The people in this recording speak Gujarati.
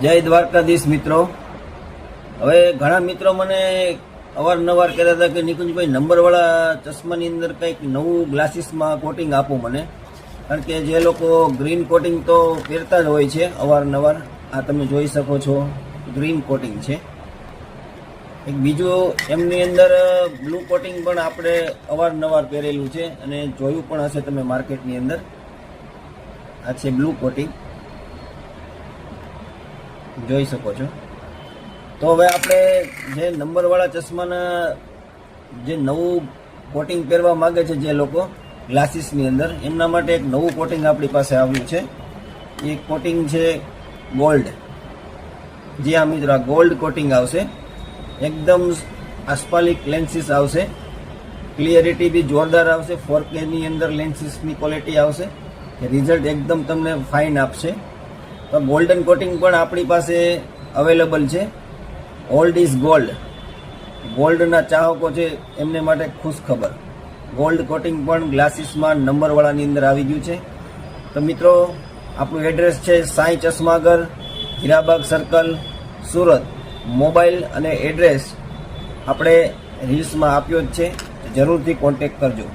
જય દ્વારકાધીશ મિત્રો। હવે ઘણા મિત્રો મને અવારનવાર કહેતા હતા કે નિકુંજભાઈ નંબરવાળા ચશ્માની અંદર કંઈક નવું ગ્લાસીસમાં કોટિંગ આપો મને, કારણ કે જે લોકો ગ્રીન કોટિંગ તો પહેરતા જ હોય છે અવારનવાર। આ તમે જોઈ શકો છો ગ્રીન કોટિંગ છે। એક બીજું એમની અંદર બ્લુ કોટિંગ પણ આપણે અવારનવાર પહેરેલું છે અને જોયું પણ હશે તમે માર્કેટની અંદર। આ છે બ્લુ કોટિંગ, જોઈ શકો છો। તો હવે આપણે જે નંબરવાળા ચશ્માના જે નવું કોટિંગ પહેરવા માંગે છે જે લોકો ગ્લાસીસની અંદર, એમના માટે એક નવું કોટિંગ આપણી પાસે આવ્યું છે। એ કોટિંગ છે ગોલ્ડ। જી હા મિત્રો, આ ગોલ્ડ કોટિંગ આવશે, એકદમ આસ્પાલિક લેન્સીસ આવશે, ક્લિયરિટી બી જોરદાર આવશે, 4K ની અંદર લેન્સીસની ક્વોલિટી આવશે, રિઝલ્ટ એકદમ તમને ફાઇન આપશે। તો ગોલ્ડન કોટિંગ પણ આપણી પાસે અવેલેબલ છે। ઓલ્ડ ઇઝ ગોલ્ડ, ગોલ્ડના ચાહકો છે એમને માટે ખુશ ખબર, ગોલ્ડ કોટિંગ પણ ગ્લાસીસમાં નંબરવાળાની અંદર આવી ગયું છે। તો મિત્રો, આપણું એડ્રેસ છે સાંઈ ચશ્માઘર, હીરાબાગ સર્કલ, સુરત। મોબાઈલ અને એડ્રેસ આપણે રીલ્સમાં આપ્યો જ છે, જરૂરથી કોન્ટેક્ટ કરજો।